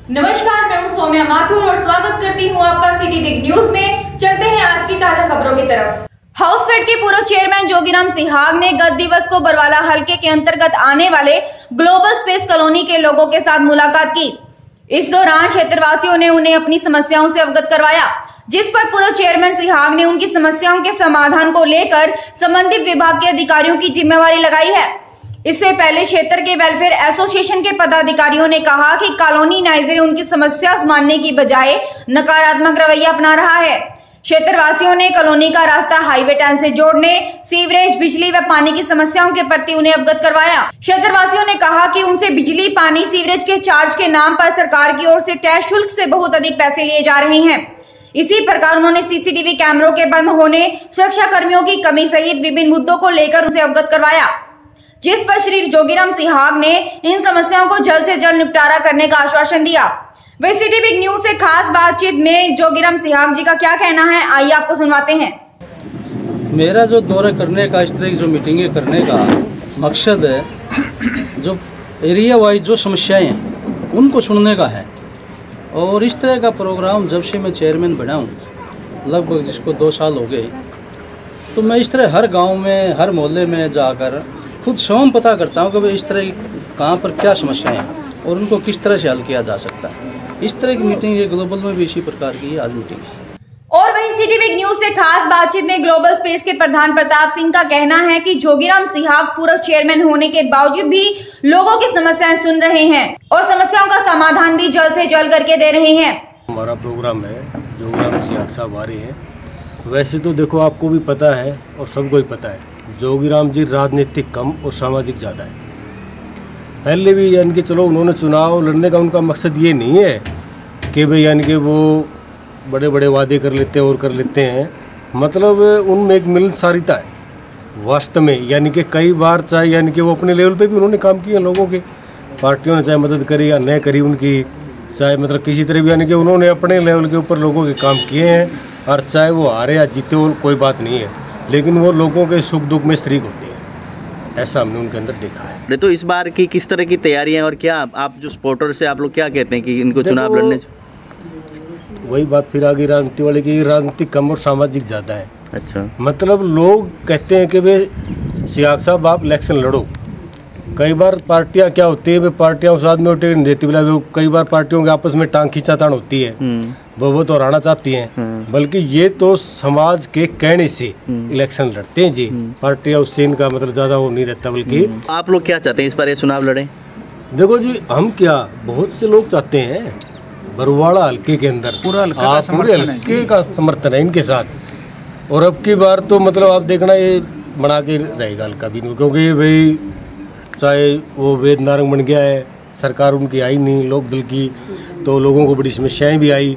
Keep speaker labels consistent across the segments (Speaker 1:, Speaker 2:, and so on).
Speaker 1: नमस्कार, मैं हूं सौम्या माथुर और स्वागत करती हूं आपका सिटी बिग न्यूज में। चलते हैं आज की ताजा खबरों की तरफ। हाउसफेड के पूर्व चेयरमैन जोगीराम सिहाग ने गत दिवस को बरवाला हलके के अंतर्गत आने वाले ग्लोबल स्पेस कॉलोनी के लोगों के साथ मुलाकात की। इस दौरान क्षेत्रवासियों ने उन्हें अपनी समस्याओं से अवगत करवाया, जिस पर पूर्व चेयरमैन सिहाग ने उनकी समस्याओं के समाधान को लेकर संबंधित विभाग के अधिकारियों की जिम्मेवारी लगाई है। इससे पहले क्षेत्र के वेलफेयर एसोसिएशन के पदाधिकारियों ने कहा कि कॉलोनी नाइजर उनकी समस्या मानने की बजाय नकारात्मक रवैया अपना रहा है। क्षेत्रवासियों ने कॉलोनी का रास्ता हाईवे 10 से जोड़ने, सीवरेज, बिजली व पानी की समस्याओं के प्रति उन्हें अवगत करवाया। क्षेत्रवासियों ने कहा कि उनसे बिजली, पानी, सीवरेज के चार्ज के नाम पर सरकार की ओर से तय शुल्क से बहुत अधिक पैसे लिए जा रहे हैं। इसी प्रकार उन्होंने सीसीटीवी कैमरों के बंद होने, सुरक्षा कर्मियों की कमी सहित विभिन्न मुद्दों को लेकर उनसे अवगत करवाया, जिस पर श्री जोगीराम सिहाग ने इन समस्याओं को जल्द से जल्द निपटारा करने का आश्वासन दिया। वे सिटी बिग न्यूज से खास बातचीत में जोगीराम सिहाग जी का क्या कहना है, आइए आपको सुनवाते हैं।
Speaker 2: मेरा जो दौरे करने का, इस तरह की जो मीटिंगें करने का मकसद है, जो एरिया वाइज जो समस्याएं हैं उनको सुनने का है। और इस तरह का प्रोग्राम जब से मैं चेयरमैन बना हूँ, लगभग जिसको 2 साल हो गए, तो मैं इस तरह हर गाँव में, हर मोहल्ले में जाकर खुद स्वयं पता करता हूँ कि भाई इस तरह कहाँ पर क्या समस्याएं हैं और उनको किस तरह से हल किया जा सकता है। इस तरह की मीटिंग ये ग्लोबल में भी इसी प्रकार की आज मीटिंग है।
Speaker 1: और वहीं सिटी बिग न्यूज से खास बातचीत में ग्लोबल स्पेस के प्रधान प्रताप सिंह का कहना है कि जोगीराम सिहाग पूर्व चेयरमैन होने के बावजूद भी लोगों की समस्याएं सुन रहे हैं और समस्याओं का समाधान भी जल्द से जल्द करके दे रहे हैं।
Speaker 3: हमारा प्रोग्राम है, जोगीराम सिहाग साहब आ रहे हैं। वैसे तो देखो, आपको भी पता है और सबको ही पता है, जोगीराम जी राजनीतिक कम और सामाजिक ज़्यादा है। पहले भी यानी कि चलो उन्होंने चुनाव लड़ने का उनका मकसद ये नहीं है कि भाई यानी कि वो बड़े बड़े वादे कर लेते हैं और कर लेते हैं, मतलब उनमें एक मिलनसारिता है वास्तव में। यानी कि कई बार चाहे यानी कि वो अपने लेवल पे भी उन्होंने काम किए लोगों के, पार्टियों ने चाहे मदद करी या न करी उनकी, चाहे मतलब किसी तरह भी यानी कि उन्होंने अपने लेवल के ऊपर लोगों के काम किए हैं। और चाहे वो हारे या जीते हो कोई बात नहीं है, लेकिन वो लोगों के सुख दुख में शरीक होते हैं, ऐसा हमने उनके अंदर देखा है।
Speaker 4: तो इस बार की किस तरह की तैयारियां और क्या आप जो सपोर्टर से आप लोग क्या कहते हैं कि इनको चुनाव लड़ने?
Speaker 3: वही बात फिर आगे राजनीति वाले की, राजनीति कम और सामाजिक ज़्यादा है।
Speaker 4: अच्छा,
Speaker 3: मतलब लोग कहते हैं कि भाई सिहाग साहब आप इलेक्शन लड़ो। कई बार पार्टियां क्या होती है, पार्टियां उस आदमी को टिकट नहीं देती, कई बार पार्टियों के आपस में टांग खींचातान होती है, वो तो हराना चाहती हैं। बल्कि ये तो समाज के कहने से इलेक्शन लड़ते हैं जी, पार्टियां उससे इनका मतलब ज़्यादा वो नहीं रहता। बल्कि
Speaker 4: आप लोग क्या चाहते हैं इस बार ये चुनाव लड़ें?
Speaker 3: देखो जी, हम क्या, बहुत से लोग चाहते हैं बरवाला हल्के के अंदर पूरे हल्के का समर्थन है इनके साथ। और अब की बार तो मतलब आप देखना ये बना के रहेगा हल्का भी, क्योंकि भाई चाहे वो वेद नारंग बन गया है, सरकार उनकी आई नहीं लोकदल की, तो लोगों को बड़ी समस्याएं भी आई।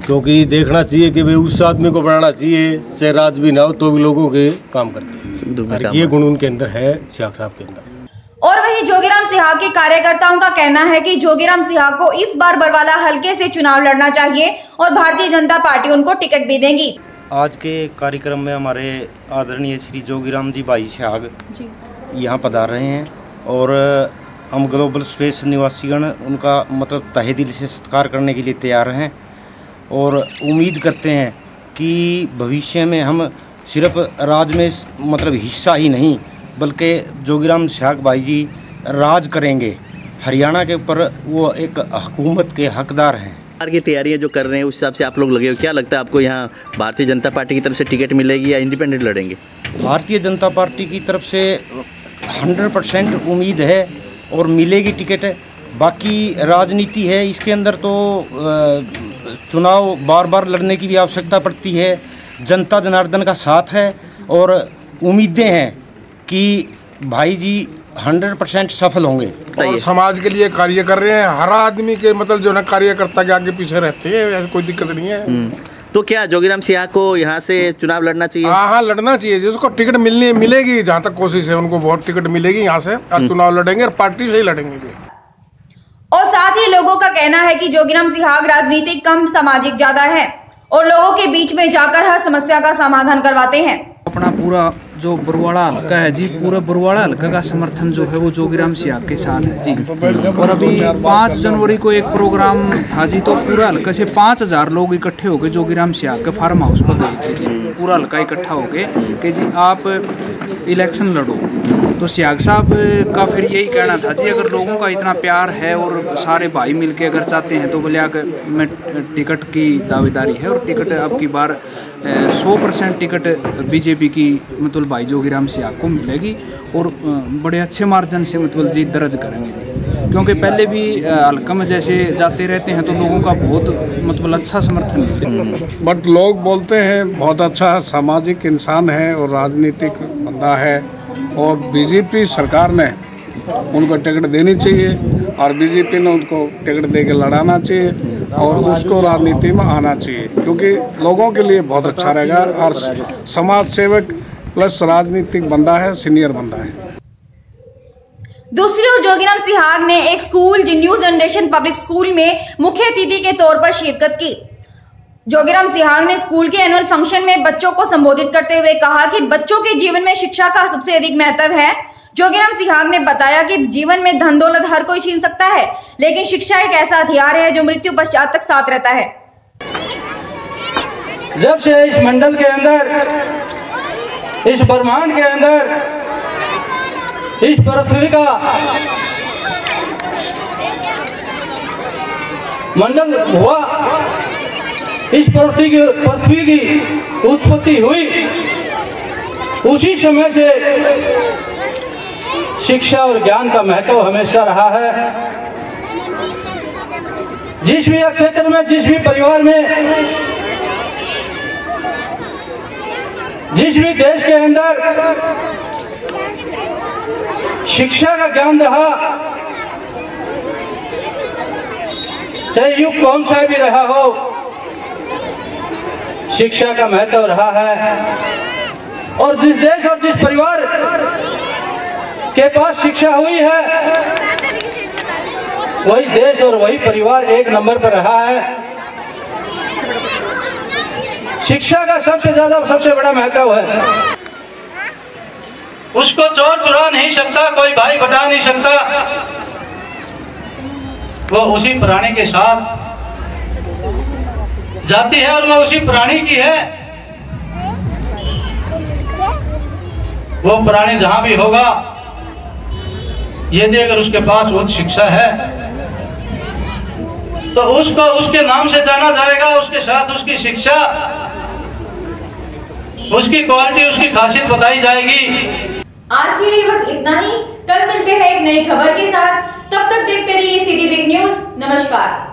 Speaker 3: क्योंकि देखना चाहिए कि भाई उस आदमी को बनाना चाहिए, चाहे राज भी ना हो तो भी लोगों के काम करते हैं, और ये गुण उनके अंदर है, सिहाग साहब के अंदर।
Speaker 1: और वहीं जोगीराम सिहाग के कार्यकर्ताओं का कहना है कि जोगीराम सिहाग को इस बार बरवाला हलके से चुनाव लड़ना चाहिए और भारतीय जनता पार्टी उनको टिकट भी देगी।
Speaker 5: आज के कार्यक्रम में हमारे आदरणीय श्री जोगीराम जी भाई सिहाग यहाँ पधार रहे हैं और हम ग्लोबल स्पेस निवासीगण उनका मतलब तहे दिल से सत्कार करने के लिए तैयार हैं और उम्मीद करते हैं कि भविष्य में हम सिर्फ राज में मतलब हिस्सा ही नहीं, बल्कि जोगीराम सिहाग भाई जी राज करेंगे हरियाणा के ऊपर, वो एक हुकूमत के हकदार हैं।
Speaker 4: की तैयारियां जो कर रहे हैं उस हिसाब से आप लोग लगे हो, क्या लगता है आपको यहाँ भारतीय जनता पार्टी की तरफ से टिकट मिलेगी या इंडिपेंडेंट लड़ेंगे?
Speaker 5: भारतीय जनता पार्टी की तरफ से 100% उम्मीद है और मिलेगी टिकट। बाकी राजनीति है, इसके अंदर तो चुनाव बार बार लड़ने की भी आवश्यकता पड़ती है। जनता जनार्दन का साथ है और उम्मीदें हैं कि भाई जी 100% सफल होंगे
Speaker 6: और समाज के लिए कार्य कर रहे हैं। हर आदमी के मतलब जो ना कार्यकर्ता के आगे पीछे रहते हैं, ऐसी कोई दिक्कत नहीं है।
Speaker 4: तो क्या जोगीराम सिहाग को यहाँ से चुनाव लड़ना चाहिए?
Speaker 6: हाँ, लड़ना चाहिए। जिसको टिकट मिलेगी, जहाँ तक कोशिश है उनको बहुत टिकट मिलेगी यहाँ से, और चुनाव लड़ेंगे और पार्टी से ही लड़ेंगे भी।
Speaker 1: और साथ ही लोगों का कहना है कि जोगीराम सिहाग राजनीतिक कम, सामाजिक ज्यादा है और लोगों के बीच में जाकर हर समस्या का समाधान करवाते हैं।
Speaker 7: अपना पूरा जो बरवाड़ा हल्का है जी, पूरा बरवाड़ा हल्का का समर्थन जो है वो जोगीराम सिहाग के साथ है जी। और अभी 5 जनवरी को एक प्रोग्राम था जी, तो पूरा हल्का से 5000 लोग इकट्ठे हो गए जोगीराम सिहाग के फार्म हाउस पर गए थे जी। पूरा हल्का इकट्ठा हो गए कि जी आप इलेक्शन लड़ो। तो सिहाग साहब का फिर यही कहना था जी, अगर लोगों का इतना प्यार है और सारे भाई मिलके अगर चाहते हैं तो बोले मैं टिकट की दावेदारी है, और टिकट अब की बार 100% टिकट बीजेपी की मतलब भाई जोगीराम सिहाग को मिलेगी, और बड़े अच्छे मार्जिन से मतलब जीत दर्ज करेंगे जी। क्योंकि पहले भी हल्का में जैसे जाते रहते हैं तो लोगों का बहुत मतलब अच्छा समर्थन मिलता है।
Speaker 6: बट लोग बोलते हैं बहुत अच्छा सामाजिक इंसान है और राजनीतिक बंदा है, और बीजेपी सरकार ने उनको टिकट देनी चाहिए, और बीजेपी ने उनको टिकट दे के लड़ाना चाहिए, और उसको राजनीति में आना चाहिए, क्योंकि लोगों के लिए बहुत अच्छा रहेगा, और समाज सेवक प्लस राजनीतिक बंदा है, सीनियर बंदा है।
Speaker 1: दूसरी ओर जोगीराम सिहाग ने एक school new generation public school में मुख्य अतिथि के तौर पर शिरकत की। जोगीराम सिहाग ने स्कूल के एनुअल फंक्शन में बच्चों को संबोधित करते हुए कहा कि बच्चों के जीवन में शिक्षा का सबसे अधिक महत्व है। जोगीराम सिहाग ने बताया कि जीवन में धन दौलत हर कोई छीन सकता है, लेकिन शिक्षा एक ऐसा हथियार है जो मृत्यु पश्चात तक साथ रहता है।
Speaker 2: जब से इस मंडल के अंदर, इस ब्रह्मांड के अंदर, इस पृथ्वी का मंडल हुआ, इस पृथ्वी की उत्पत्ति हुई, उसी समय से शिक्षा और ज्ञान का महत्व हमेशा रहा है। जिस भी क्षेत्र में, जिस भी परिवार में, जिस भी देश के अंदर शिक्षा का ज्ञान रहा, चाहे युग कौन सा भी रहा हो, शिक्षा का महत्व रहा है। और जिस देश और जिस परिवार के पास शिक्षा हुई है, वही देश और वही परिवार एक नंबर पर रहा है। शिक्षा का सबसे ज्यादा, सबसे बड़ा महत्व है। उसको चोर चुरा नहीं सकता, कोई भाई बटा नहीं सकता, वो उसी प्राणी के साथ जाती है और वो उसी प्राणी की है। वो प्राणी जहां भी होगा, यदि अगर उसके पास उच्च शिक्षा है तो उसको उसके नाम से जाना जाएगा, उसके साथ उसकी शिक्षा, उसकी क्वालिटी, उसकी खासियत बताई जाएगी।
Speaker 1: आज के लिए बस इतना ही। कल मिलते हैं एक नई खबर के साथ। तब तक देखते रहिए सिटी बिग न्यूज। नमस्कार।